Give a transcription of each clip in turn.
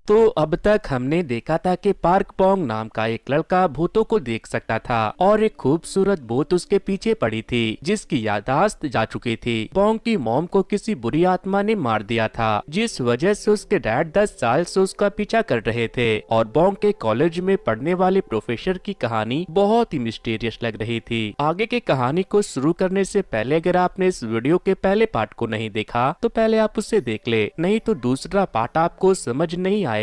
तो अब तक हमने देखा था कि पार्क पोंग नाम का एक लड़का भूतों को देख सकता था और एक खूबसूरत भूत उसके पीछे पड़ी थी जिसकी याददाश्त जा चुकी थी। पोंग की मॉम को किसी बुरी आत्मा ने मार दिया था जिस वजह से उसके डैड 10 साल से उसका पीछा कर रहे थे और पोंग के कॉलेज में पढ़ने वाले प्रोफेसर की कहानी बहुत ही मिस्टीरियस लग रही थी। आगे की कहानी को शुरू करने से पहले अगर आपने इस वीडियो के पहले पार्ट को नहीं देखा तो पहले आप उसे देख ले, नहीं तो दूसरा पार्ट आपको समझ नहीं आएगा।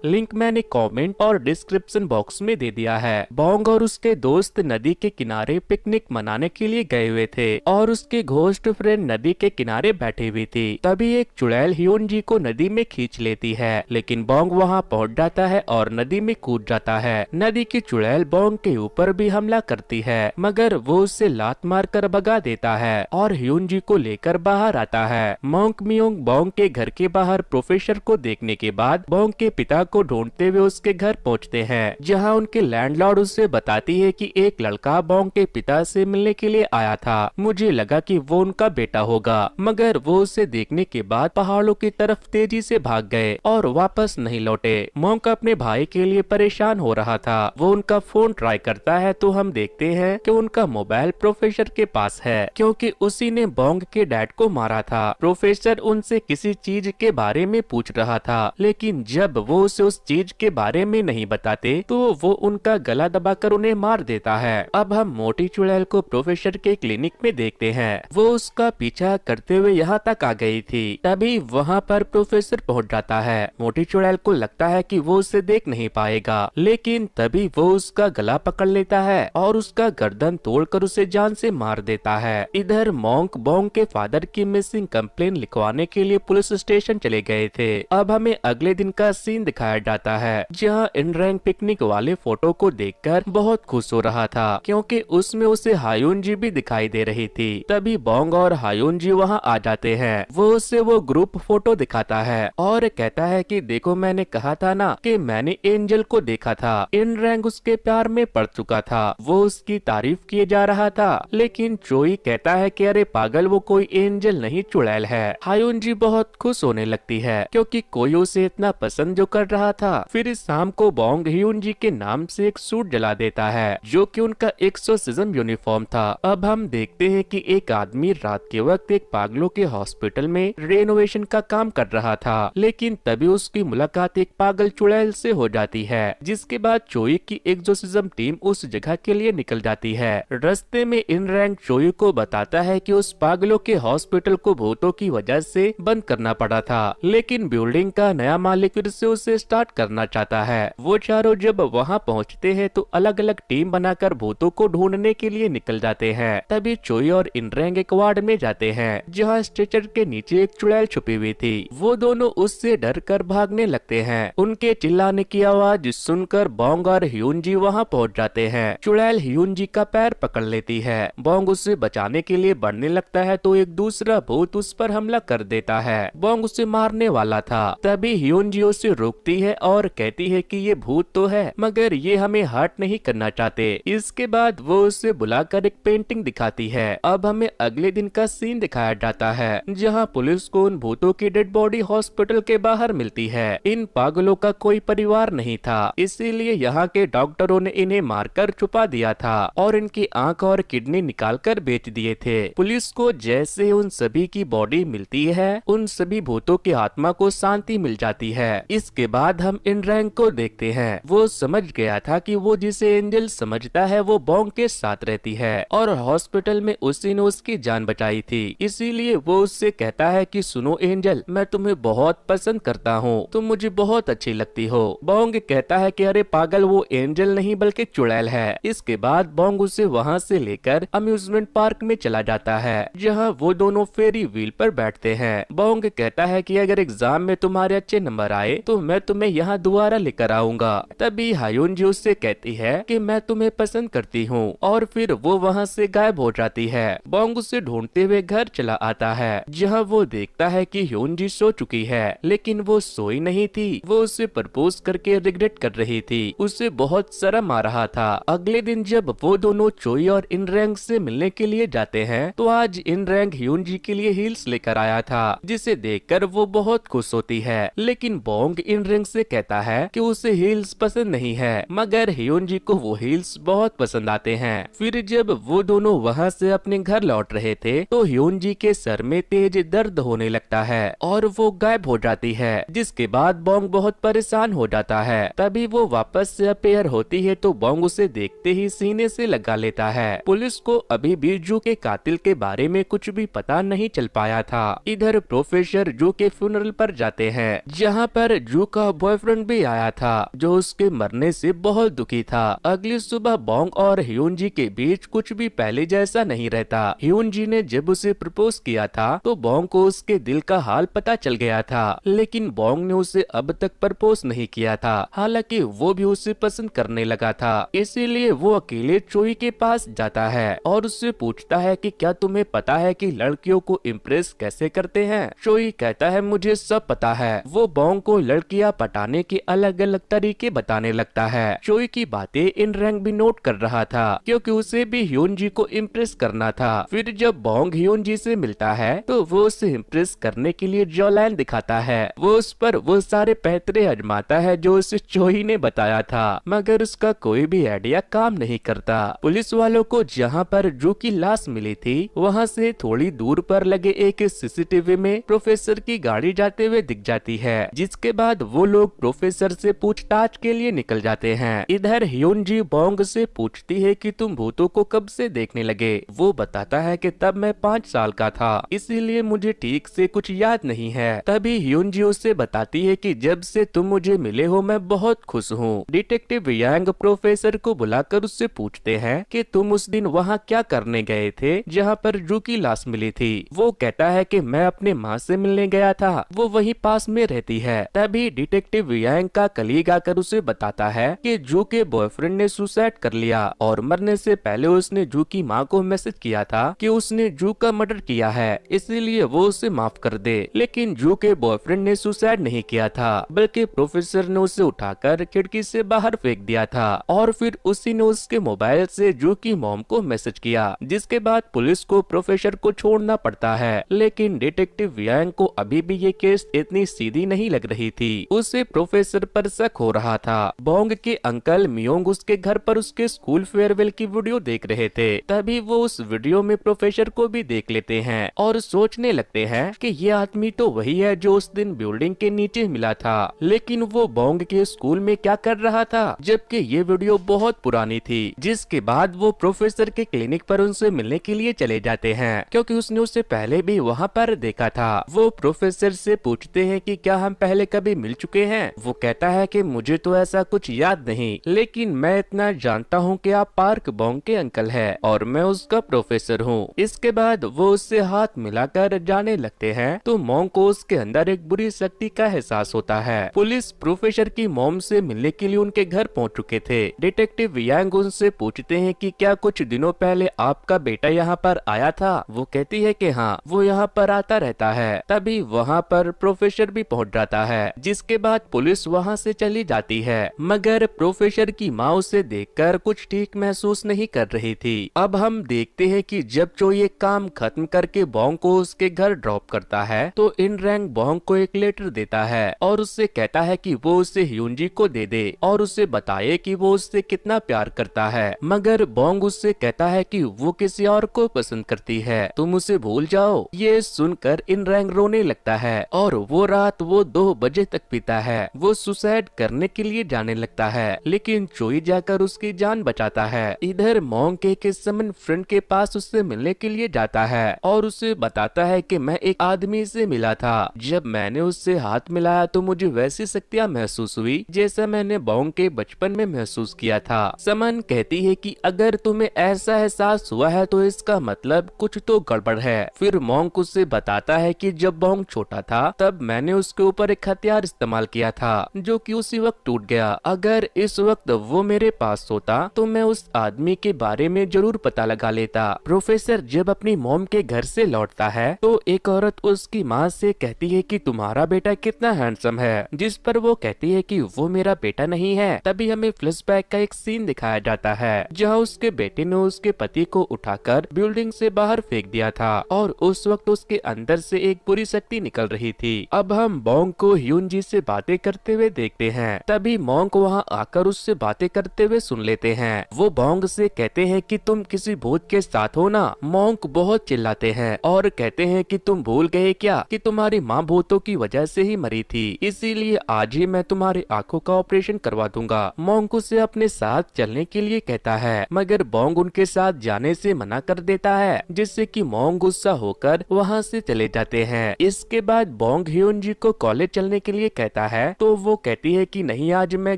लिंक मैंने कमेंट और डिस्क्रिप्शन बॉक्स में दे दिया है। पोंग और उसके दोस्त नदी के किनारे पिकनिक मनाने के लिए गए हुए थे और उसके घोस्ट फ्रेंड नदी के किनारे बैठी हुई थी। तभी एक चुड़ैल ह्योनजी को नदी में खींच लेती है, लेकिन पोंग वहां पहुंच जाता है और नदी में कूद जाता है। नदी की चुड़ैल पोंग के ऊपर भी हमला करती है मगर वो उससे लात मार कर भगा देता है और ह्योनजी को लेकर बाहर आता है। मोंक मियोंग पोंग के घर के बाहर प्रोफेसर को देखने के बाद पोंग के पिता को ढूंढते हुए उसके घर पहुंचते हैं, जहां उनके लैंडलॉर्ड उससे बताती है कि एक लड़का पोंग के पिता से मिलने के लिए आया था। मुझे लगा कि वो उनका बेटा होगा मगर वो उसे देखने के बाद पहाड़ों की तरफ तेजी से भाग गए और वापस नहीं लौटे। मोंक अपने भाई के लिए परेशान हो रहा था। वो उनका फोन ट्राई करता है तो हम देखते हैं कि उनका मोबाइल प्रोफेसर के पास है क्योंकि उसी ने पोंग के डैड को मारा था। प्रोफेसर उनसे किसी चीज के बारे में पूछ रहा था, लेकिन जब वो उसे उस चीज के बारे में नहीं बताते तो वो उनका गला दबाकर उन्हें मार देता है। अब हम मोटी चुड़ैल को प्रोफेसर के क्लिनिक में देखते हैं। वो उसका पीछा करते हुए यहाँ तक आ गई थी। तभी वहाँ पर प्रोफेसर पहुँच जाता है। मोटी चुड़ैल को लगता है कि वो उसे देख नहीं पाएगा, लेकिन तभी वो उसका गला पकड़ लेता है और उसका गर्दन तोड़कर उसे जान से मार देता है। इधर मोंक पोंग के फादर की मिसिंग कंप्लेन लिखवाने के लिए पुलिस स्टेशन चले गए थे। अब हमें अगले दिन का सीन दिखाया जाता है, जहां इनरैंग पिकनिक वाले फोटो को देखकर बहुत खुश हो रहा था क्योंकि उसमें उसे हायुनजी भी दिखाई दे रही थी। तभी पोंग और हायुनजी वहां आ जाते हैं। वो उसे वो ग्रुप फोटो दिखाता है और कहता है कि देखो मैंने कहा था ना कि मैंने एंजल को देखा था। इनरैंग उसके प्यार में पड़ चुका था। वो उसकी तारीफ किए जा रहा था, लेकिन चोई कहता है कि अरे पागल वो कोई एंजल नहीं चुड़ैल है। हायुनजी बहुत खुश होने लगती है क्योंकि कोई उसे इतना पसंद जो कर रहा था। फिर इस शाम को पोंग ह्योनजी के नाम से एक सूट जला देता है जो कि उनका एक्सोर्सिज्म यूनिफॉर्म था। अब हम देखते हैं कि एक आदमी रात के वक्त एक पागलों के हॉस्पिटल में रेनोवेशन का काम कर रहा था, लेकिन तभी उसकी मुलाकात एक पागल चुड़ैल से हो जाती है, जिसके बाद चोई की एक्सोर्सिज्म टीम उस जगह के लिए निकल जाती है। रास्ते में इनरैंग चोई को बताता है कि उस पागलों के हॉस्पिटल को भूतों की वजह से बंद करना पड़ा था, लेकिन बिल्डिंग का नया मालिक फिर से उसे स्टार्ट करना चाहता है। वो चारों जब वहां पहुंचते हैं तो अलग अलग टीम बनाकर भूतों को ढूंढने के लिए निकल जाते हैं। तभी चोई और इनरैंग एक वार्ड में जाते हैं जहां स्ट्रेचर के नीचे एक चुड़ैल छुपी हुई थी। वो दोनों उससे डर कर भागने लगते हैं। उनके चिल्लाने की आवाज सुनकर पोंग और ह्योनजी वहां पहुंच जाते हैं। चुड़ैल ह्योनजी का पैर पकड़ लेती है। पोंग उसे बचाने के लिए बढ़ने लगता है तो एक दूसरा भूत उस पर हमला कर देता है। पोंग उसे मारने वाला था। तभी ह्योनजी उसे रोकती है और कहती है कि ये भूत तो है मगर ये हमें हर्ट नहीं करना चाहते। इसके बाद वो उसे बुलाकर एक पेंटिंग दिखाती है। अब हमें अगले दिन का सीन दिखाया जाता है जहां पुलिस को उन भूतों की डेड बॉडी हॉस्पिटल के बाहर मिलती है। इन पागलों का कोई परिवार नहीं था, इसीलिए यहाँ के डॉक्टरों ने इन्हें मारकर छुपा दिया था और इनकी आंख और किडनी निकालकर बेच दिए थे। पुलिस को जैसे उन सभी की बॉडी मिलती है उन सभी भूतों की आत्मा को शांति मिल जाती है। इसके बाद हम इनरैंग को देखते हैं। वो समझ गया था कि वो जिसे एंजल समझता है वो पोंग के साथ रहती है और हॉस्पिटल में उसी ने उसकी जान बचाई थी। इसीलिए वो उससे कहता है कि सुनो एंजल, मैं तुम्हें बहुत पसंद करता हूँ, तुम मुझे बहुत अच्छी लगती हो। पोंग कहता है कि अरे पागल वो एंजल नहीं बल्कि चुड़ैल है। इसके बाद पोंग उसे वहाँ से लेकर अम्यूजमेंट पार्क में चला जाता है जहाँ वो दोनों फेरी व्हील पर बैठते हैं। पोंग कहता है कि अगर एग्जाम में तुम्हारे अच्छे नंबर आए तो मैं तुम्हें यहाँ दोबारा लेकर आऊंगा। तभी हायुनजी उससे कहती है कि मैं तुम्हें पसंद करती हूँ और फिर वो वहाँ से गायब हो जाती है। पोंग उसे ढूंढते हुए घर चला आता है जहाँ वो देखता है कि ह्योनजी सो चुकी है, लेकिन वो सोई नहीं थी। वो उसे प्रपोज करके रिग्रेट कर रही थी। उसे बहुत शर्म आ रहा था। अगले दिन जब वो दोनों चोई और इनरैंग से मिलने के लिए जाते हैं तो आज इनरैंग ह्योनजी के लिए हील्स लेकर आया था, जिसे देखकर वो बहुत खुश होती है। लेकिन पोंग बोंग इन रिंग से कहता है कि उसे हील्स पसंद नहीं है, मगर हियोनजी को वो हील्स बहुत पसंद आते हैं। फिर जब वो दोनों वहाँ से अपने घर लौट रहे थे तो हियोनजी के सर में तेज दर्द होने लगता है और वो गायब हो जाती है, जिसके बाद बोंग बहुत परेशान हो जाता है। तभी वो वापस से अपीयर होती है तो बोंग उसे देखते ही सीने से लगा लेता है। पुलिस को अभी भी जू के कातिल के बारे में कुछ भी पता नहीं चल पाया था। इधर प्रोफेसर जू के फ्यूनरल पर जाते हैं, जहाँ पर जू का बॉयफ्रेंड भी आया था जो उसके मरने से बहुत दुखी था। अगली सुबह बोंग और हियोनजी के बीच कुछ भी पहले जैसा नहीं रहता। हियोनजी ने जब उसे प्रपोज किया था तो बोंग को उसके दिल का हाल पता चल गया था, लेकिन बोंग ने उसे अब तक प्रपोज नहीं किया था। हालांकि वो भी उसे पसंद करने लगा था, इसीलिए वो अकेले चोई के पास जाता है और उससे पूछता है कि क्या तुम्हें पता है कि लड़कियों को इम्प्रेस कैसे करते हैं। चोई कहता है मुझे सब पता है। वो बोंग को लड़कियां पटाने के अलग अलग तरीके बताने लगता है। चोई की बातें इन रैंक भी नोट कर रहा था क्योंकि उसे भी हियोनजी को इम्प्रेस करना था। फिर जब बोंग हियोनजी से मिलता है तो वो उसे इम्प्रेस करने के लिए जॉलाइन दिखाता है। वो उस पर वो सारे पैतरे आजमाता है जो उसे चोई ने बताया था, मगर उसका कोई भी आइडिया काम नहीं करता। पुलिस वालों को जहाँ पर जू की लाश मिली थी वहाँ से थोड़ी दूर पर लगे एक सीसीटीवी में प्रोफेसर की गाड़ी जाते हुए दिख जाती है, जिसके बाद वो लोग प्रोफेसर से पूछताछ के लिए निकल जाते हैं। इधर हियोनजी बोंग से पूछती है कि तुम भूतों को कब से देखने लगे। वो बताता है कि तब मैं 5 साल का था, इसीलिए मुझे ठीक से कुछ याद नहीं है। तभी हियोनजी उससे बताती है कि जब से तुम मुझे मिले हो मैं बहुत खुश हूँ। डिटेक्टिव यांग प्रोफेसर को बुलाकर उससे पूछते हैं कि तुम उस दिन वहाँ क्या करने गए थे जहाँ पर जू की लाश मिली थी। वो कहता है कि मैं अपने माँ से मिलने गया था, वो वहीं पास में रहती है। तभी डिटेक्टिव यांग का कलीग आकर उसे बताता है कि जू के बॉयफ्रेंड ने सुसाइड कर लिया और मरने से पहले उसने जू की माँ को मैसेज किया था कि उसने जू का मर्डर किया है, इसीलिए वो उसे माफ कर दे। लेकिन जू के बॉयफ्रेंड ने सुसाइड नहीं किया था, बल्कि प्रोफेसर ने उसे उठाकर खिड़की से बाहर फेंक दिया था और फिर उसी ने उसके मोबाइल से जू की मॉम को मैसेज किया, जिसके बाद पुलिस को प्रोफेसर को छोड़ना पड़ता है। लेकिन डिटेक्टिव यांग को अभी भी ये केस इतनी सीधी नहीं लग रही थी, उसे प्रोफेसर पर शक हो रहा था। बोंग के अंकल मियोंग उसके घर पर उसके स्कूल फेयरवेल की वीडियो देख रहे थे। तभी वो उस वीडियो में प्रोफेसर को भी देख लेते हैं और सोचने लगते हैं कि ये आदमी तो वही है जो उस दिन बिल्डिंग के नीचे मिला था। लेकिन वो बोंग के स्कूल में क्या कर रहा था, जबकि ये वीडियो बहुत पुरानी थी। जिसके बाद वो प्रोफेसर के क्लिनिक पर उनसे मिलने के लिए चले जाते हैं क्योंकि उसने उसे पहले भी वहाँ पर देखा था। वो प्रोफेसर से पूछते हैं कि क्या हम पहले कभी मिल चुके हैं। वो कहता है कि मुझे तो ऐसा कुछ याद नहीं, लेकिन मैं इतना जानता हूँ कि आप पार्क बोंग के अंकल हैं और मैं उसका प्रोफेसर हूँ। इसके बाद वो उससे हाथ मिलाकर जाने लगते हैं तो मॉम को उसके अंदर एक बुरी शक्ति का एहसास होता है। पुलिस प्रोफेसर की मॉम से मिलने के लिए उनके घर पहुंच चुके थे। डिटेक्टिव यांग उनसे पूछते हैं कि क्या कुछ दिनों पहले आपका बेटा यहाँ पर आया था। वो कहती है कि हाँ, वो यहाँ पर आता रहता है। तभी वहाँ पर प्रोफेसर भी पहुँच जाता है, जिसके बाद पुलिस वहाँ से चली जाती है। मगर प्रोफेसर की माँ उसे देखकर कुछ ठीक महसूस नहीं कर रही थी। अब हम देखते हैं कि जब चो ये काम खत्म करके बोंग को उसके घर ड्रॉप करता है तो इन रैंग बोंग को एक लेटर देता है और उससे कहता है कि वो उसे हियोनजी को दे दे और उसे बताए कि वो उससे कितना प्यार करता है। मगर बोंग उससे कहता है कि वो किसी और को पसंद करती है, तुम उसे भूल जाओ। ये सुनकर इन रैंग रोने लगता है और वो रात वो 2 बजे तक पीता है। वो सुसाइड करने के लिए जाने लगता है, लेकिन चोई जाकर उसकी जान बचाता है। इधर मोंग के समन फ्रेंड के पास उससे मिलने के लिए जाता है और उसे बताता है कि मैं एक आदमी से मिला था, जब मैंने उससे हाथ मिलाया तो मुझे वैसी शक्तियाँ महसूस हुई जैसा मैंने बोंग के बचपन में महसूस किया था। समन कहती है कि अगर तुम्हें ऐसा एहसास हुआ है तो इसका मतलब कुछ तो गड़बड़ है। फिर मोंग उससे बताता है कि जब बोंग छोटा था तब मैंने उसके ऊपर एक हथियार इस्तेमाल किया था जो कि उसी वक्त टूट गया। अगर इस वक्त वो मेरे पास होता तो मैं उस आदमी के बारे में जरूर पता लगा लेता। प्रोफेसर जब अपनी मॉम के घर से लौटता है तो एक औरत उसकी माँ से कहती है कि तुम्हारा बेटा कितना हैंडसम है, जिस पर वो कहती है कि वो मेरा बेटा नहीं है। तभी हमें फ्लैशबैक का एक सीन दिखाया जाता है जहाँ उसके बेटे ने उसके पति को उठाकर बिल्डिंग से बाहर फेंक दिया था और उस वक्त उसके अंदर से एक बुरी शक्ति निकल रही थी। अब हम बोंग को ह्यून जी से बातें करते हुए देखते हैं। तभी मोंक वहाँ आकर उससे बातें करते हुए सुन लेते हैं। वो बोंग से कहते हैं कि तुम किसी भूत के साथ हो ना। मोंक बहुत चिल्लाते हैं और कहते हैं कि तुम भूल गए क्या कि तुम्हारी माँ भूतों की वजह से ही मरी थी, इसीलिए आज ही मैं तुम्हारी आंखों का ऑपरेशन करवा दूंगा। मोंक उसे अपने साथ चलने के लिए कहता है, मगर बोंग उनके साथ जाने से मना कर देता है, जिससे कि मोंग गुस्सा होकर वहाँ से चले जाते हैं। इसके बाद बोंग ह्यून जी को कॉलेज चलने के लिए कहता है, तो वो कहती है कि नहीं, आज मैं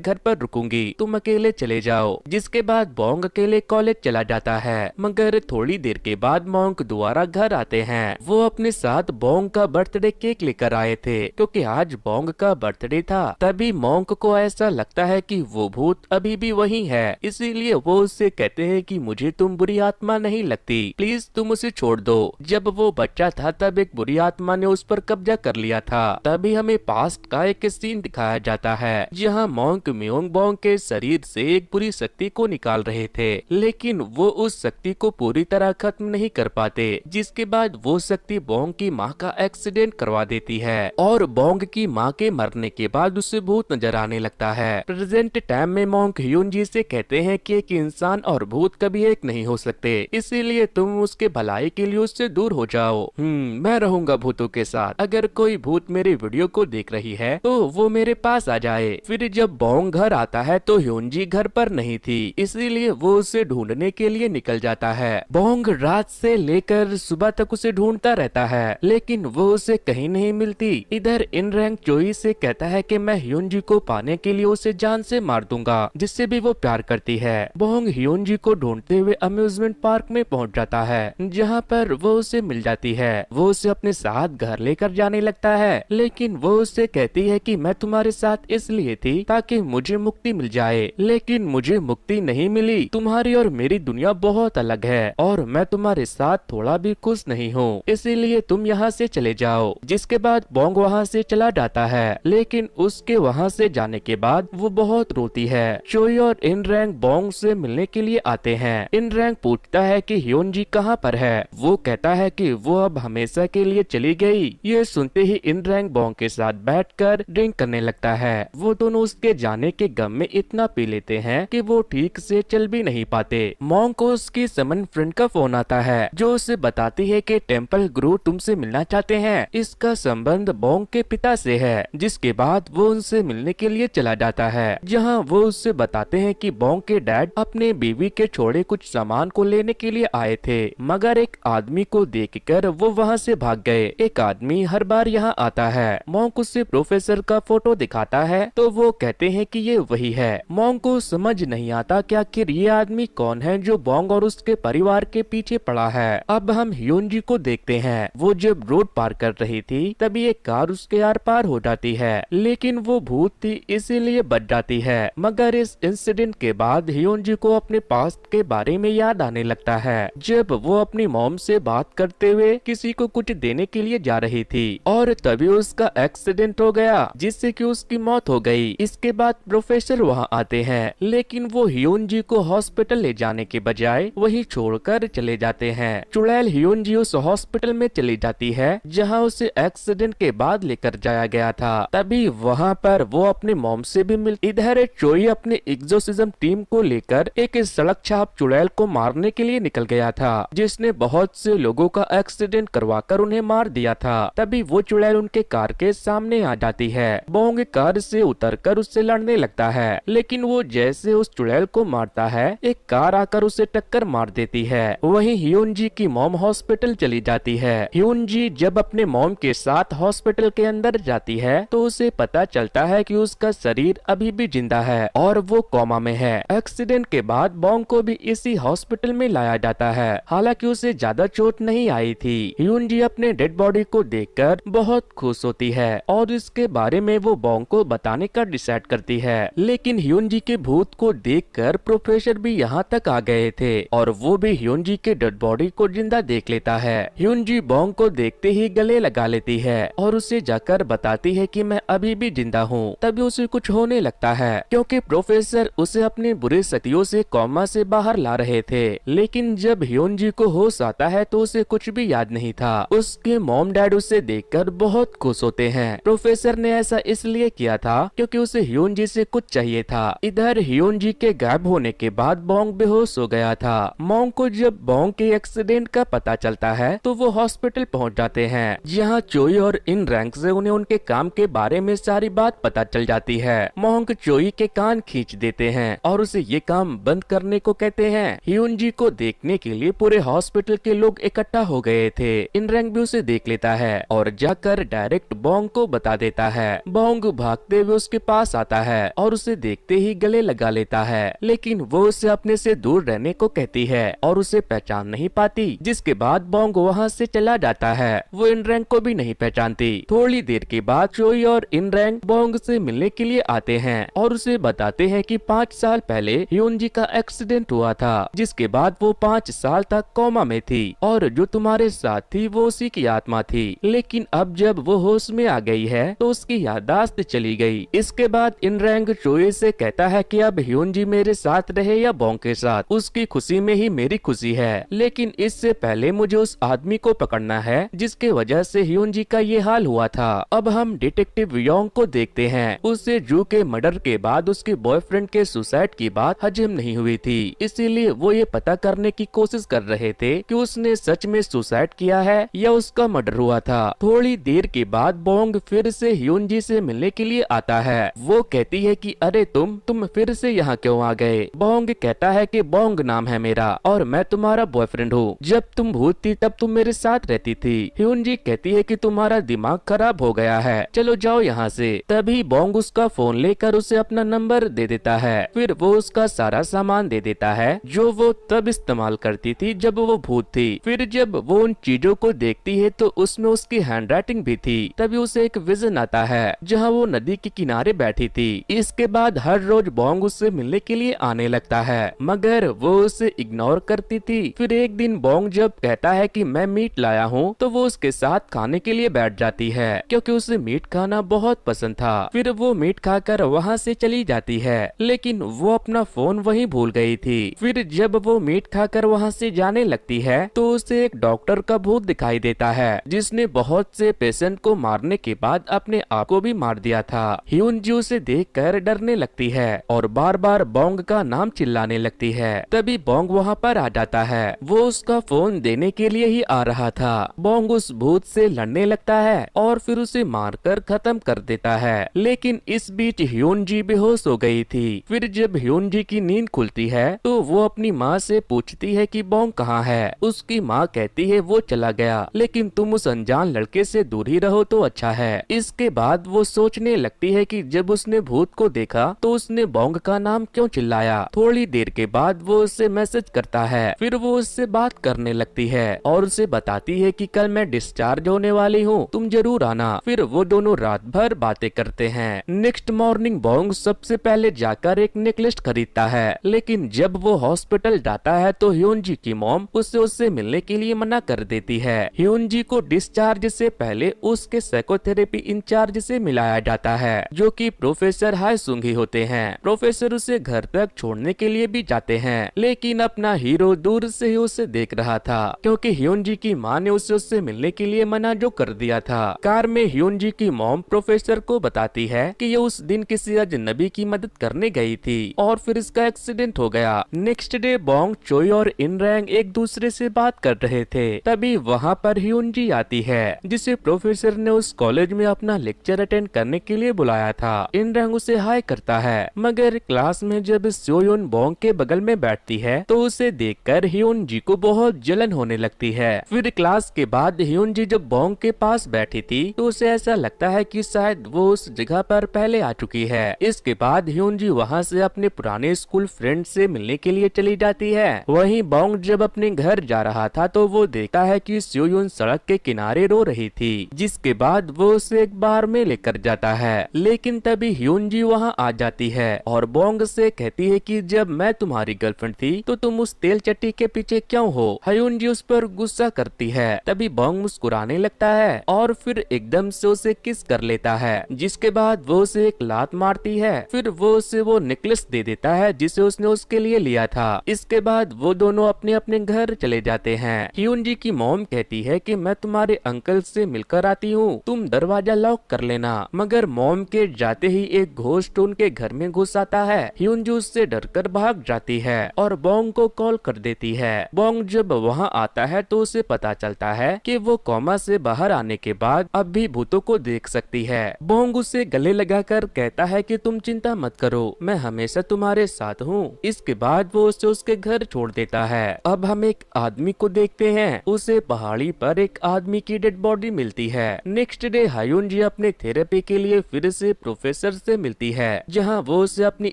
घर पर रुकूंगी, तुम अकेले चले जाओ। जिसके बाद बोंग अकेले कॉलेज चला जाता है, मगर थोड़ी देर के बाद मोंक दोबारा घर आते हैं। वो अपने साथ बोंग का बर्थडे केक लेकर आए थे, क्योंकि आज बोंग का बर्थडे था। तभी मोंक को ऐसा लगता है कि वो भूत अभी भी वही है, इसीलिए वो उससे कहते हैं कि मुझे तुम बुरी आत्मा नहीं लगती, प्लीज तुम उसे छोड़ दो। जब वो बच्चा था तब एक बुरी आत्मा ने उस पर कब्जा कर लिया था। तभी हमें पास्ट का एक सीन दिखाया जाता है, जहाँ मोंक म्योंग बोंग के शरीर से एक बुरी शक्ति को निकाल रहे थे, लेकिन वो उस शक्ति को पूरी तरह खत्म नहीं कर पाते। जिसके बाद वो शक्ति बोंग की माँ का एक्सीडेंट करवा देती है और बोंग की माँ के मरने के बाद उसे भूत नजर आने लगता है। प्रेजेंट टाइम में मोंक ह्यून जी से कहते हैं कि एक इंसान और भूत कभी एक नहीं हो सकते, इसीलिए तुम उसके भलाई के लिए उससे दूर हो जाओ। मैं रहूंगा भूतों के साथ। अगर कोई भूत मेरे वीडियो को देख रही है तो वो मेरे पास आ जाए। फिर जब बोंग घर आता है तो ह्यून जी घर पर नहीं थी, इसीलिए वो उसे ढूंढने के लिए निकल जाता है। बोंग रात से लेकर सुबह तक उसे ढूंढता रहता है, लेकिन वो उसे कहीं नहीं मिलती। इधर इन रैंक चोई से कहता है कि मैं ह्यून जी को पाने के लिए उसे जान से मार दूंगा, जिससे भी वो प्यार करती है। बोंग ह्यून जी को ढूंढते हुए अम्यूजमेंट पार्क में पहुंच जाता है, जहां पर वो उसे मिल जाती है। वो उसे अपने साथ घर लेकर जाने लगता है, लेकिन वो उससे कहती है कि मैं तुम्हारे साथ इसलिए थी ताकि मुझे मुक्ति मिल जाए, लेकिन मुझे मुक्ति नहीं मिली। तुम्हारी और मेरी दुनिया बहुत अलग है और मैं तुम्हारे साथ थोड़ा भी खुश नहीं हूँ, इसीलिए तुम यहाँ से चले जाओ। जिसके बाद बोंग वहाँ से चला जाता है, लेकिन उसके वहाँ से जाने के बाद वो बहुत रोती है। चोई और इन रैंक बोंग से मिलने के लिए आते हैं। इन रैंक पूछता है कि ह्यून जी कहाँ पर है। वो कहता है कि वो अब हमेशा के लिए चली गई। ये सुनते ही इन रैंक बोंग के साथ बैठकर ड्रिंक करने लगता है। वो दोनों उसके जाने के गम में इतना पी लेते हैं कि वो ठीक से चल भी नहीं पाते। मोंग को उसकी समन फ्रेंड का फोन आता है, जो उसे बताती है कि टेम्पल गुरु तुमसे मिलना चाहते हैं। इसका संबंध बोंग के पिता से है। जिसके बाद वो उनसे मिलने के लिए चला जाता है, जहाँ वो उससे बताते हैं कि बोंग के डैड अपने बीवी के छोड़े कुछ सामान को लेने के लिए आए थे, मगर एक आदमी को देखकर वो वहाँ से भाग गए। एक आदमी हर बार यहाँ आता है। मोंग उसे प्रोफेसर का फोटो दिखाता है, तो वो कहते हैं कि ये वही है। मोंग को समझ नहीं आता कि आखिर ये आदमी कौन है जो बोंग और उसके परिवार के पीछे पड़ा है। अब हम ह्यून जी को देखते हैं। वो जब रोड पार कर रही थी तभी एक कार उसके आर पार हो जाती है, लेकिन वो भूत थी इसीलिए बच जाती है। मगर इस इंसिडेंट के बाद ह्यून जी को अपने पास्ट के बारे में याद आने लगता है, जब वो अपनी मॉम से बात करते हुए किसी को कुछ देने के लिए जा रही थी और तभी उसका एक्सीडेंट हो गया, जिससे कि उसकी मौत हो गई। इसके बाद प्रोफेसर वहाँ आते हैं, लेकिन वो ह्यून जी को हॉस्पिटल ले जाने के बजाय वही छोड़कर चले जाते हैं। चुड़ैल ह्यून जी उस हॉस्पिटल में चली जाती है जहाँ उसे एक्सीडेंट के बाद लेकर जाया गया था। तभी वहाँ पर वो अपने मॉम से भी मिल। इधर चोई अपने एग्जोसिज्म टीम को लेकर एक सड़क छाप चुड़ैल को मारने के लिए निकल गया था, जिसने बहुत से लोगों का एक्सीडेंट करवाकर उन्हें मार दिया था। तभी वो चुड़ैल उनके कार के सामने आ जाती है। बोंग कार से उतरकर उससे लड़ने लगता है, लेकिन वो जैसे उस चुड़ैल को मारता है, एक कार आकर उसे टक्कर मार देती है। वहीं ह्यून जी की मॉम हॉस्पिटल चली जाती है। ह्यून जी जब अपने मॉम के साथ हॉस्पिटल के अंदर जाती है तो उसे पता चलता है कि उसका शरीर अभी भी जिंदा है और वो कोमा में है। एक्सीडेंट के बाद बोंग को भी इसी हॉस्पिटल में लाया जाता है। हालांकि उसे ज्यादा चोट नहीं आई थी। ह्यून जी अपने डेड बॉडी को देखकर बहुत खुश होती है और इसके बारे में वो बोंग को बताने का डिसाइड करती है, लेकिन ह्यून जी के भूत को देखकर प्रोफेसर भी यहाँ तक आ गए थे और वो भी ह्यून जी के डेड बॉडी को जिंदा देख लेता है। ह्यून जी बोंग को देखते ही गले लगा लेती है और उसे जाकर बताती है कि मैं अभी भी जिंदा हूँ। तभी उसे कुछ होने लगता है, क्योंकि प्रोफेसर उसे अपनी बुरी शक्तियों से कोमा से बाहर ला रहे थे। लेकिन जब ह्यून जी को होश आता है तो उसे कुछ भी याद नहीं था। उसके मॉम डैड उसे देखकर बहुत खुश होते हैं। प्रोफेसर प्रोफेसर ने ऐसा इसलिए किया था क्योंकि उसे ह्यून जी से कुछ चाहिए था। इधर ह्यून जी के गायब होने के बाद बॉन्ग बेहोश हो गया था। मॉन्ग को जब बॉन्ग के एक्सीडेंट का पता चलता है तो वो हॉस्पिटल पहुंच जाते हैं, जहां चोई और इन रैंक से उन्हें उनके काम के बारे में सारी बात पता चल जाती है। मॉन्ग चोई के कान खींच देते हैं और उसे ये काम बंद करने को कहते हैं। ह्यून जी को देखने के लिए पूरे हॉस्पिटल के लोग इकट्ठा हो गए थे। इन रैंक भी उसे देख लेता है और जाकर डायरेक्ट बॉन्ग को बता देता है। बॉन्ग भागते हुए उसके पास आता है और उसे देखते ही गले लगा लेता है, लेकिन वो उसे अपने से दूर रहने को कहती है और उसे पहचान नहीं पाती, जिसके बाद बॉन्ग वहाँ से चला जाता है। वो इन रैंक को भी नहीं पहचानती। थोड़ी देर के बाद चोई और इन रैंक बॉन्ग से मिलने के लिए आते हैं और उसे बताते हैं कि 5 साल पहले ह्यून जी का एक्सीडेंट हुआ था, जिसके बाद वो 5 साल तक कोमा में थी और जो तुम्हारे साथ थी वो उसी की आत्मा थी, लेकिन अब जब वो होश में आ गई है तो उसकी याददाश्त चली गई। इसके बाद इन रैंक चोई से कहता है कि अब ह्यून जी मेरे साथ रहे या बॉन्ग के साथ, उसकी खुशी में ही मेरी खुशी है, लेकिन इससे पहले मुझे उस आदमी को पकड़ना है जिसके वजह से ह्यून जी का ये हाल हुआ था। अब हम डिटेक्टिव योंग को देखते हैं। उसे जू के मर्डर के बाद उसके बॉयफ्रेंड के सुसाइड की बात हजम नहीं हुई थी, इसीलिए वो ये पता करने की कोशिश कर रहे थे कि उसने सच में सुसाइड किया है या उसका मर्डर हुआ था। थोड़ी देर के बाद बॉन्ग फिर से ह्यून जी से मिलने के लिए आता है। वो कहती है कि अरे तुम फिर से यहाँ क्यों आ गए? बॉन्ग कहता है कि बॉन्ग नाम है मेरा और मैं तुम्हारा बॉयफ्रेंड हूँ। जब तुम भूत थी तब तुम मेरे साथ रहती थी। ह्यून जी कहती है कि तुम्हारा दिमाग खराब हो गया है, चलो जाओ यहाँ से। तभी बॉन्ग उसका फोन लेकर उसे अपना नंबर दे देता है। फिर वो उसका सारा सामान दे देता है जो वो तब इस्तेमाल करती थी जब वो भूत थी। फिर जब वो उन चीजों को देखती है तो उसमें उसकी हैंडराइटिंग भी थी। तभी उसे एक विजन आता है जहाँ वो नदी के किनारे बैठी थी। इसके बाद हर रोज बॉन्ग उससे मिलने के लिए आने लगता है, मगर वो उसे इग्नोर करती थी। फिर एक दिन बॉन्ग जब कहता है कि मैं मीट लाया हूँ तो वो उसके साथ खाने के लिए बैठ जाती है क्योंकि उसे मीट खाना बहुत पसंद था। फिर वो मीट खाकर वहाँ से चली जाती है, लेकिन वो अपना फोन वहीं भूल गई थी। फिर जब वो मीट खाकर वहाँ से जाने लगती है तो उसे एक डॉक्टर का भूत दिखाई देता है जिसने बहुत से पेशेंट को मारने के बाद अपने आप को भी मार दिया था। ह्यून जी उसे देखकर डरने लगती है और बार बार बॉन्ग का नाम चिल्लाने लगती है। तभी बॉन्ग वहाँ पर आ जाता है। वो उसका फोन देने के लिए ही आ रहा था। बॉन्ग उस भूत से लड़ने लगता है और फिर उसे मारकर खत्म कर देता है, लेकिन इस बीच ह्यून जी बेहोश हो गई थी। फिर जब ह्यून जी की नींद खुलती है तो वो अपनी माँ से पूछती है कि बॉन्ग कहाँ है। उसकी माँ कहती है वो चला गया, लेकिन तुम उस अनजान लड़के से दूर ही रहो तो अच्छा है। इसके बाद वो सोचने लगती है कि जब उसने भूत को देखा तो उसने बॉन्ग का नाम क्यों चिल्लाया। थोड़ी देर के बाद वो उससे मैसेज करता है। फिर वो उससे बात करने लगती है और उसे बताती है कि कल मैं डिस्चार्ज होने वाली हूँ, तुम जरूर आना। फिर वो दोनों रात भर बातें करते हैं। नेक्स्ट मॉर्निंग बॉन्ग सबसे पहले जाकर एक नेकलेस खरीदता है, लेकिन जब वो हॉस्पिटल जाता है तो ह्यून जी की मॉम उससे मिलने के लिए मना कर देती है। ह्यून जी को डिस्चार्ज से पहले उसके साइकोथेरेपी इंचार्ज से मिलाया जाता है, जो कि प्रोफेसर हाई सुंग ही होते हैं। प्रोफेसर उसे घर तक छोड़ने के लिए भी जाते हैं, लेकिन अपना हीरो दूर से ही उसे देख रहा था क्योंकि ह्यून जी की माँ ने उससे मिलने के लिए मना जो कर दिया था। कार में ह्यून जी की मॉम प्रोफेसर को बताती है कि ये उस दिन किसी अजनबी की मदद करने गई थी और फिर इसका एक्सीडेंट हो गया। नेक्स्ट डे बॉन्ग, चोई और इन रैंग एक दूसरे से बात कर रहे थे। तभी वहाँ पर ह्यून जी आती है जिसे प्रोफेसर ने उस कॉलेज में अपना लेक्चर अटेंड करने के लिए बुलाया था। इन रैंग उसे हाय करता है, मगर क्लास में जब सोयोन बॉन्ग के बगल में बैठती है तो उसे देखकर ह्यून जी को बहुत जलन होने लगती है। फिर क्लास के बाद ह्यून जी जब बॉन्ग के पास बैठी थी तो उसे ऐसा लगता है कि शायद वो उस जगह पर पहले आ चुकी है। इसके बाद ह्यून जी वहाँ से अपने पुराने स्कूल फ्रेंड से मिलने के लिए चली जाती है। वहीं बॉन्ग जब अपने घर जा रहा था तो वो देखता है कि सोयोन सड़क के किनारे रो रही थी, जिसके बाद वो उसे एक बार में लेकर जाता है। लेकिन तभी ह्यून जी वहाँ आ जाती है और बॉन्ग से कहती है कि जब मैं तुम्हारी गर्लफ्रेंड थी तो तुम उस तेल चट्टी के पीछे क्यों हो। ह्यून जी उस पर गुस्सा करती है। तभी बॉन्ग मुस्कुराने लगता है और फिर एकदम से उसे किस कर लेता है, जिसके बाद वो उसे एक लात मारती है। फिर वो उसे वो नेकलेस दे देता है जिसे उसने उसके लिए लिया था। इसके बाद वो दोनों अपने अपने घर चले जाते हैं। ह्यून जी की मॉम कहती है कि मैं तुम्हारे अंकल से मिलकर आती हूँ, तुम दरवाजा लॉक कर लेना। मगर मॉम के जाते ही एक घोस्ट उनके घर में घुस आता है। ह्यूनजी उससे डरकर भाग जाती है और बोंग को कॉल कर देती है। बोंग जब वहां आता है तो उसे पता चलता है कि वो कोमा से बाहर आने के बाद अब भी भूतों को देख सकती है। बोंग उसे गले लगाकर कहता है कि तुम चिंता मत करो, मैं हमेशा तुम्हारे साथ हूँ। इसके बाद वो उसे उसके घर छोड़ देता है। अब हम एक आदमी को देखते हैं। उसे पहाड़ी पर एक आदमी की डेड बॉडी मिलती है। नेक्स्ट डे हायुनजी अपने थेरेपी के लिए फिर से प्रोफेसर से मिलती है, जहां वो उसे अपनी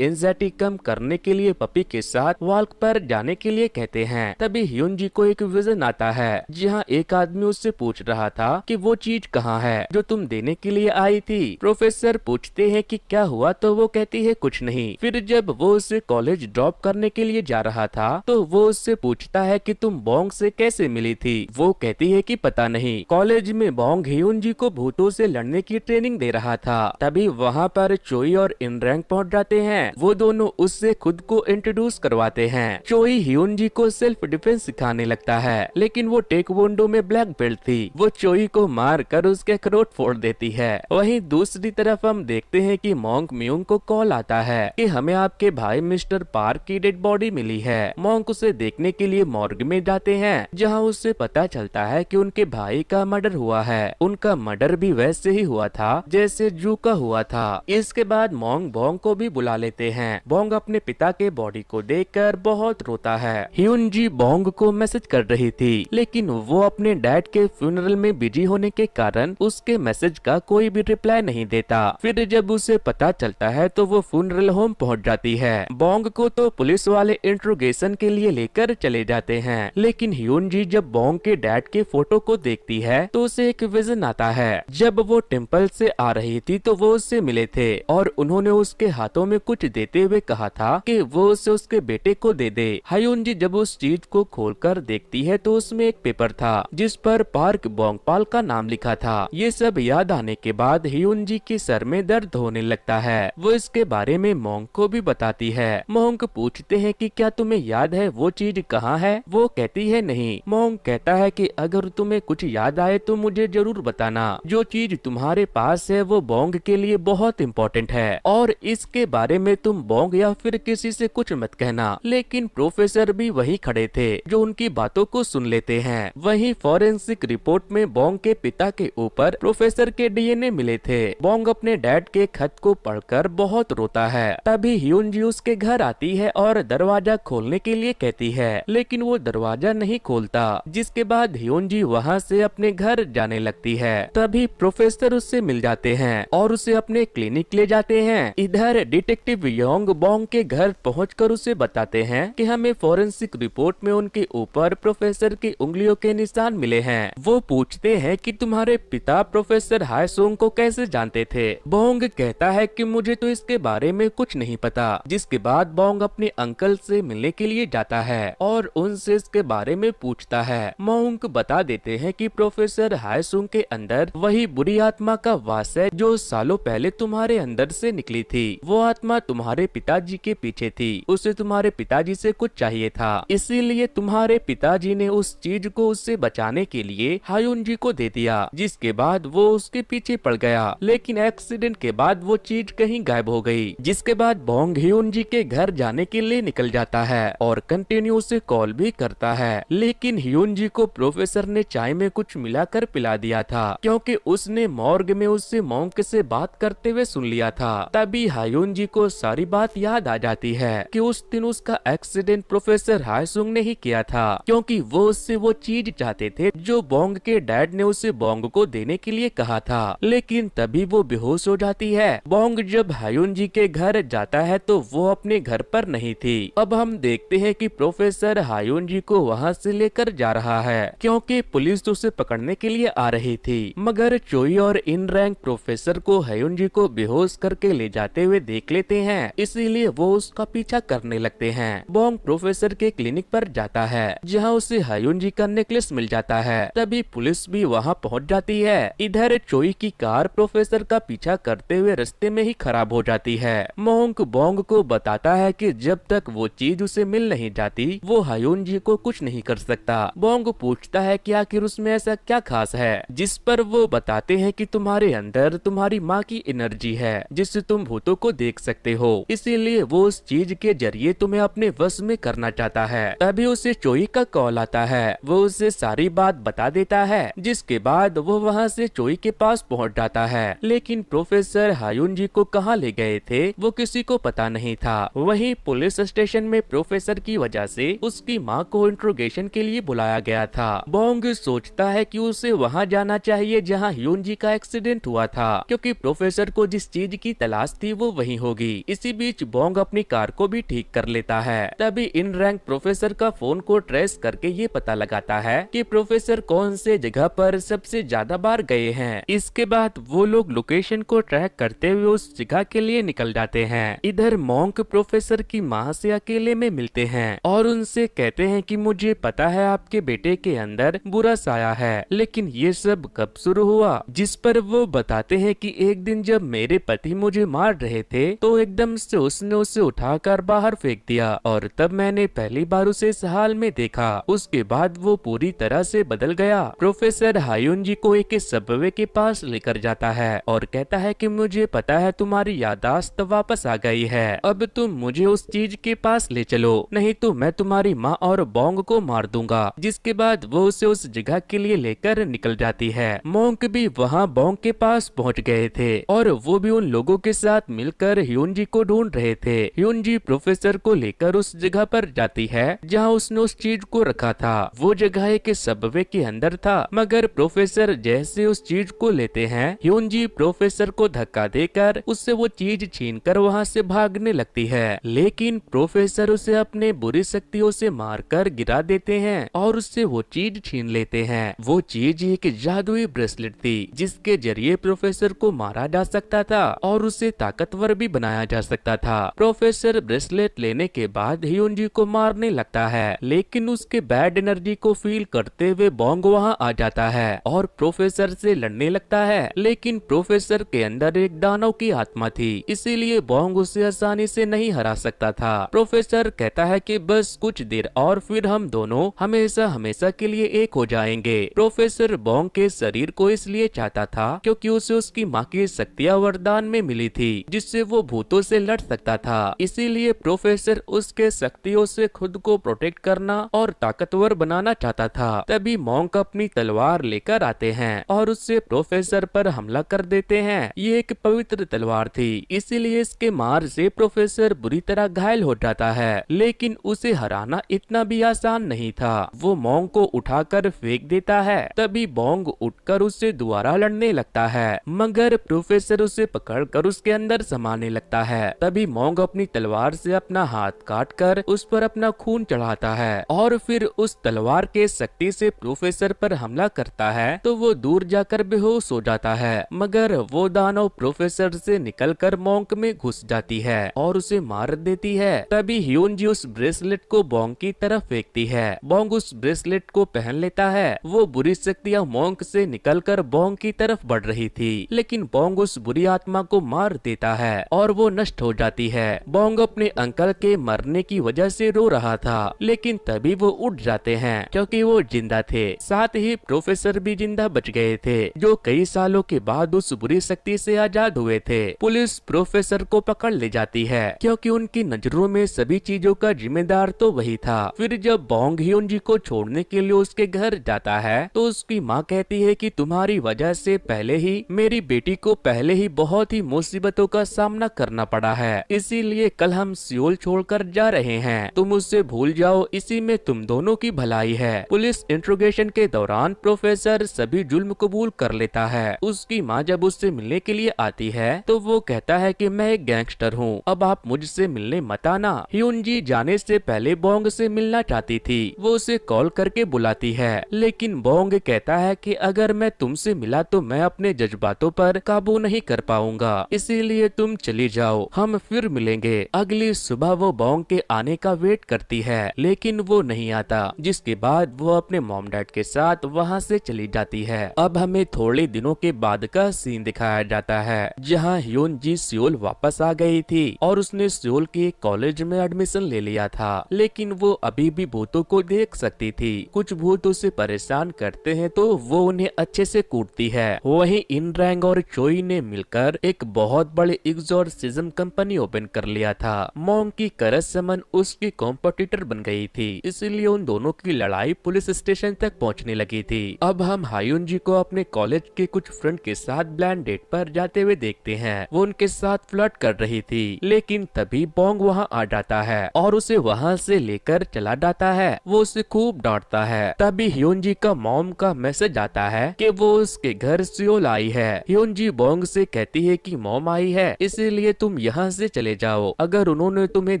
एंजाइटी कम करने के लिए पपी के साथ वॉक पर जाने के लिए कहते हैं। तभी ह्यूनजी को एक विजन आता है, जहां एक आदमी उससे पूछ रहा था कि वो चीज कहाँ है जो तुम देने के लिए आई थी। प्रोफेसर पूछते हैं कि क्या हुआ, तो वो कहती है कुछ नहीं। फिर जब वो उसे कॉलेज ड्रॉप करने के लिए जा रहा था तो वो उससे पूछता है कि तुम बोंग से कैसे मिली थी। वो कहती है कि पता नहीं, कॉलेज में बोंग ह्यूनजी को भूतों से लड़ने की ट्रेनिंग दे रहा था। तभी वहाँ पर चोई और इनरैंग पहुँच जाते हैं। वो दोनों उससे खुद को इंट्रोड्यूस करवाते हैं। चोई ह्यूनजी को सेल्फ डिफेंस सिखाने लगता है, लेकिन वो टेकवोंडो में ब्लैक बेल्ट थी। वो चोई को मार कर उसके अखरोट फोड़ देती है। वहीं दूसरी तरफ हम देखते हैं कि मोंक म्यूंग को कॉल आता है कि हमें आपके भाई मिस्टर पार्क की डेड बॉडी मिली है। मोंक उसे देखने के लिए मॉर्ग में जाते हैं, जहां उससे पता चलता है कि उनके भाई का मर्डर हुआ है। उनका मर्डर भी वैसे ही हुआ था जैसे जू का हुआ था। इसके बाद मोंग बोंग को भी बुला लेते हैं। बोंग अपने पिता के बॉडी को देखकर बहुत रोता है। ह्यूनजी बोंग को मैसेज कर रही थी, लेकिन वो अपने डैड के फ्यूनरल में बिजी होने के कारण उसके मैसेज का कोई भी रिप्लाई नहीं देता। फिर जब उसे पता चलता है तो वो फ्यूनरल होम पहुंच जाती है। बोंग को तो पुलिस वाले इंट्रोगेशन के लिए लेकर चले जाते हैं, लेकिन ह्यूनजी जब बोंग के डैड के फोटो को देखती है तो उसे एक विजन आता है। जब वो टेम्पल से आ रही थी तो वो उससे मिले थे और उन्होंने उसके हाथों में कुछ देते हुए कहा था कि वो उसे उसके बेटे को दे दे। हायुनजी जब उस चीज को खोलकर देखती है तो उसमें एक पेपर था जिस पर पार्क बोंगपाल का नाम लिखा था। ये सब याद आने के बाद ह्यूनजी के सर में दर्द होने लगता है। वो इसके बारे में मोंग को भी बताती है। मोंग पूछते हैं कि क्या तुम्हें याद है वो चीज कहाँ है। वो कहती है नहीं। मोंग कहता है कि अगर तुम्हें कुछ याद आए तो मुझे जरूर बताना। जो चीज तुम्हारे पास है वो बोंग के लिए बहुत इम्पोर्टेंट है और इसके बारे में तुम बोंग या फिर किसी से कुछ मत कहना। लेकिन प्रोफेसर भी वही खड़े थे जो उनकी बातों को सुन लेते हैं। वहीं फॉरेंसिक रिपोर्ट में बोंग के पिता के ऊपर प्रोफेसर के डीएनए मिले थे। बोंग अपने डैड के खत को पढ़कर बहुत रोता है। तभी ह्यूनजी उसके घर आती है और दरवाजा खोलने के लिए कहती है, लेकिन वो दरवाजा नहीं खोलता। जिसके बाद ह्यूनजी वहाँ से अपने घर जाने लगती है। तभी प्रोफेसर उससे मिल जाते हैं और उसे अपने क्लिनिक ले जाते हैं। इधर डिटेक्टिव योंग बोंग के घर पहुंचकर उसे बताते हैं कि हमें फॉरेंसिक रिपोर्ट में उनके ऊपर प्रोफेसर की उंगलियों के निशान मिले हैं। वो पूछते हैं कि तुम्हारे पिता प्रोफेसर हायसोंग को कैसे जानते थे। बोंग कहता है कि मुझे तो इसके बारे में कुछ नहीं पता। जिसके बाद बोंग अपने अंकल से मिलने के लिए जाता है और उनसे इसके बारे में पूछता है। मोंग बता देते हैं कि प्रोफेसर हायसोंग के अंदर वही बुरी आत्मा का वास है जो सालों पहले तुम्हारे अंदर से निकली थी। वो आत्मा तुम्हारे पिताजी के पीछे थी। उसे तुम्हारे पिताजी से कुछ चाहिए था, इसीलिए तुम्हारे पिताजी ने उस चीज को उससे बचाने के लिए हायुनजी को दे दिया। जिसके बाद वो उसके पीछे पड़ गया, लेकिन एक्सीडेंट के बाद वो चीज कहीं गायब हो गई। जिसके बाद बोंग ह्यूनजी के घर जाने के लिए निकल जाता है और कंटिन्यू उसे कॉल भी करता है। लेकिन ह्यूनजी को प्रोफेसर ने चाय में कुछ मिलाकर पिला दिया था, क्योंकि उसने मॉर्ग में उससे मोंक से बात करते हुए सुन लिया था। तभी हायुनजी को सारी बात याद आ जाती है कि उस दिन उसका एक्सीडेंट प्रोफेसर हायसुंग ने ही किया था, क्योंकि वो उससे वो चीज चाहते थे जो बोंग के डैड ने उसे बोंग को देने के लिए कहा था। लेकिन तभी वो बेहोश हो जाती है। बोंग जब हायुनजी के घर जाता है तो वो अपने घर पर नहीं थी। अब हम देखते हैं कि प्रोफेसर हायुनजी को वहाँ से लेकर जा रहा है, क्योंकि पुलिस उसे पकड़ने के लिए आ रही थी। मगर चोई और इन रैंक प्रोफेसर को हायुनजी को बेहोश करके ले जाते हुए देख लेते हैं, इसीलिए वो उसका पीछा करने लगते हैं। बोंग प्रोफेसर के क्लिनिक पर जाता है, जहाँ उसे हायुनजी का नेकलेस मिल जाता है। तभी पुलिस भी वहाँ पहुँच जाती है। इधर चोई की कार प्रोफेसर का पीछा करते हुए रास्ते में ही खराब हो जाती है। मोंक बोंग को बताता है कि जब तक वो चीज उसे मिल नहीं जाती वो हायुनजी को कुछ नहीं कर सकता। बोंग पूछता है कि आखिर उसमें ऐसा क्या खास है, जिस पर वो बताते हैं कि तुम्हारे अंदर तुम्हारी माँ की एनर्जी है जिससे तुम भूतों को देख सकते हो, इसीलिए वो उस चीज के जरिए तुम्हें अपने वश में करना चाहता है। तभी उसे चोई का कॉल आता है। वो उसे सारी बात बता देता है, जिसके बाद वो वहाँ से चोई के पास पहुँच जाता है। लेकिन प्रोफेसर हायुन जी को कहाँ ले गए थे वो किसी को पता नहीं था। वहीं पुलिस स्टेशन में प्रोफेसर की वजह से उसकी माँ को इंट्रोगेशन के लिए बुलाया गया था। बोंग सोचता है कि उसे वहाँ जाना चाहिए जहाँ ह्यून जी का एक्सीडेंट हुआ था, क्योंकि प्रोफेसर को जिस चीज की तलाश थी वो वही होगी। इसी बीच बोंग अपनी कार को भी ठीक कर लेता है। तभी इन रैंक प्रोफेसर का फोन को ट्रेस करके ये पता लगाता है कि प्रोफेसर कौन से जगह पर सबसे ज्यादा बार गए हैं। इसके बाद वो लोग लोकेशन को ट्रैक करते हुए उस जगह के लिए निकल जाते हैं। इधर मॉन्क प्रोफेसर की माँ से अकेले में मिलते हैं और उनसे कहते हैं कि मुझे पता है आपके बेटे के अंदर बुरा साया है, लेकिन ये सब कब शुरू हुआ। जिस पर वो बताते हैं कि एक दिन जब मेरे पति मुझे मार रहे थे तो एकदम से उसने उसे उठाकर बाहर फेंक दिया और तब मैंने पहली बार उसे इस हाल में देखा। उसके बाद वो पूरी तरह से बदल गया। प्रोफेसर हायुन जी को एक सबवे के पास लेकर जाता है और कहता है कि मुझे पता है तुम्हारी याददाश्त वापस आ गई है, अब तुम मुझे उस चीज के पास ले चलो, नहीं तो मैं तुम्हारी माँ और बोंग को मार दूंगा। जिसके बाद वो उसे उस जगह के लिए लेकर निकल जाती है। मोंक भी वहाँ बोंग के पास पहुँच गए थे और वो भी उन लोगों के साथ मिलकर ह्यून जी को ढूंढ रहे थे। ह्यून जी प्रोफेसर को लेकर उस जगह पर जाती है जहाँ उसने उस चीज को रखा था। वो जगह एक सबवे के अंदर था, मगर प्रोफेसर जैसे उस चीज को लेते हैं, ह्यून जी प्रोफेसर को धक्का देकर उससे वो चीज छीनकर वहाँ से भागने लगती है। लेकिन प्रोफेसर उसे अपने बुरी शक्तियों से मारकर गिरा देते हैं और उससे वो चीज छीन लेते हैं। वो चीज एक जादुई ब्रेसलेट थी जिसके जरिए प्रोफेसर को मारा जा सकता था और उसे ताकतवर भी बनाया जा सकता था। प्रोफेसर ब्रेसलेट लेने के बाद ह्यून जी को मारने लगता है, लेकिन उसके बैड एनर्जी को फील करते हुए बोंग वहाँ आ जाता है और प्रोफेसर से लड़ने लगता है। लेकिन प्रोफेसर के अंदर एक दानव की आत्मा थी, इसीलिए बोंग उसे आसानी से नहीं हरा सकता था। प्रोफेसर कहता है कि बस कुछ देर और फिर हम दोनों हमेशा हमेशा के लिए एक हो जाएंगे। प्रोफेसर बोंग के शरीर को इसलिए चाहता था क्योंकि उसे उसकी माँ की शक्तियाँ वरदान में मिली थी, जिससे वो भूतों से लड़ सकता था। इसीलिए प्रोफेसर उसके शक्तियों से खुद को प्रोटेक्ट करना और ताकतवर बनाना चाहता था। तभी मॉन्क अपनी तलवार लेकर आते हैं और उससे प्रोफेसर पर हमला कर देते हैं। ये एक पवित्र तलवार थी, इसीलिए इसके मार से प्रोफेसर बुरी तरह घायल हो जाता है, लेकिन उसे हराना इतना भी आसान नहीं था। वो मॉन्क को उठाकर फेंक देता है। तभी बोंग उठकर उससे दोबारा लड़ने लगता है, मगर प्रोफेसर उसे पकड़कर उसके अंदर समाने लगता है। तभी मॉन्ग अपनी तलवार से अपना हाथ काटकर उस पर अपना खून चढ़ाता है और फिर उस तलवार के शक्ति से प्रोफेसर पर हमला करता है तो वो दूर जाकर बेहोश हो जाता है। मगर वो दानव प्रोफेसर से निकलकर मॉन्क में घुस जाती है और उसे मार देती है। तभी ह्यून जी उस ब्रेसलेट को बोंग की तरफ फेंकती है। बोंग उस ब्रेसलेट को पहन लेता है। वो बुरी शक्तियाँ मॉन्क से निकलकर बोंग की तरफ बढ़ रही थी, लेकिन बोंग उस बुरी आत्मा को मार देता है और वो नष्ट हो जाती है। बोंग अपने अंकल के मरने की वजह से रो रहा था, लेकिन तभी वो उठ जाते हैं क्योंकि वो जिंदा थे। साथ ही प्रोफेसर भी जिंदा बच गए थे, जो कई सालों के बाद उस बुरी शक्ति से आजाद हुए थे। पुलिस प्रोफेसर को पकड़ ले जाती है क्योंकि उनकी नजरों में सभी चीजों का जिम्मेदार तो वही था। फिर जब बोंग ह्यून जी को छोड़ने के लिए उसके घर जाता है तो उसकी माँ कहती है कि तुम्हारी वजह से पहले ही मेरी बेटी को पहले ही बहुत ही मुसीबतों का सामना करना पड़ा है, इसीलिए कल हम सियोल छोड़कर जा रहे हैं। तुम उससे भूल जाओ, इसी में तुम दोनों की भलाई है। पुलिस इंट्रोगेशन के दौरान प्रोफेसर सभी जुल्म कबूल कर लेता है। उसकी माँ जब उससे मिलने के लिए आती है तो वो कहता है कि मैं एक गैंगस्टर हूँ, अब आप मुझसे मिलने मत आना। ह्यून जी जाने से पहले बोंग से मिलना चाहती थी। वो उसे कॉल करके बुलाती है, लेकिन बोंग कहता है कि अगर मैं तुमसे मिला तो मैं अपने जज्बातों पर काबू नहीं कर पाऊंगा, इसीलिए तुम चली जाओ, हम फिर मिलेंगे। अगली सुबह वो बोंग के आने का वेट करती है, लेकिन वो नहीं आता, जिसके बाद वो अपने मॉम डैड के साथ वहाँ से चली जाती है। अब हमें थोड़े दिनों के बाद का सीन दिखाया जाता है जहाँ ह्यून जी सियोल वापस आ गई थी और उसने सियोल के कॉलेज में एडमिशन ले लिया था, लेकिन वो अभी भी भूतों को देख सकती थी। कुछ भूत उसे परेशान करते हैं तो वो उन्हें अच्छे से कूटती है, है। वहीं इन रैंग और चोई ने मिलकर एक बहुत बड़े एग्जॉर्सिज्म कंपनी ओपन कर लिया था। मोंग की करसमन उसकी कॉम्पिटिटर बन गई थी, इसलिए उन दोनों की लड़ाई पुलिस स्टेशन तक पहुंचने लगी थी। अब हम हायुन जी को अपने कॉलेज के कुछ फ्रेंड के साथ ब्लाइंड डेट पर जाते हुए देखते हैं। वो उनके साथ फ्लर्ट कर रही थी, लेकिन तभी बोंग वहाँ आ जाता है और उसे वहाँ से लेकर चला जाता है। वो उसे खूब डांटता है। तभी ह्योन जी का मॉम का मैसेज आता है कि वो उसके घर सियोल आई है। ह्योन जी बोंग से कहती है कि मॉम आई है, इसीलिए तुम यहाँ से चले जाओ। अगर उन्होंने तुम्हें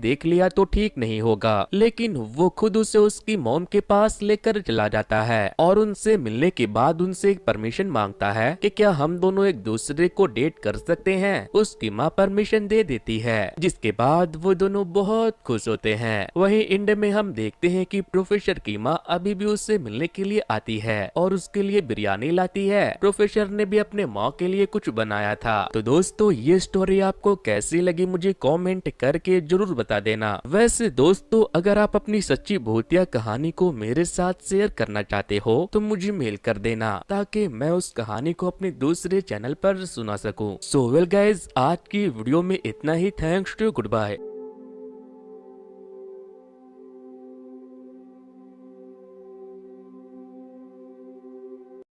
देख लिया तो ठीक नहीं होगा। लेकिन वो खुद उसे उसकी मॉम के पास लेकर चला जाता है और उनसे मिलने के बाद उनसे परमिशन मांगता है कि क्या हम दोनों एक दूसरे को डेट कर सकते हैं। उसकी माँ परमिशन दे देती है, जिसके बाद वो दोनों बहुत खुश होते हैं। वहीं इंड में हम देखते हैं कि प्रोफेसर की माँ अभी भी उससे मिलने के लिए आती है और उसके लिए बिरयानी लाती है। प्रोफेसर ने भी अपने माँ के लिए कुछ बनाया था। तो दोस्तों, ये स्टोरी आपको कैसी लगी मुझे कमेंट करके जरूर बता देना। वैसे दोस्तों, अगर आप अपनी सच्ची भूतिया कहानी को मेरे साथ शेयर करना चाहते हो तो मुझे मेल कर देना, ताकि मैं उस कहानी को अपने दूसरे चैनल पर सुना सकूं। सो वेल गाइज, आज की वीडियो में इतना ही। Thanks to, good bye.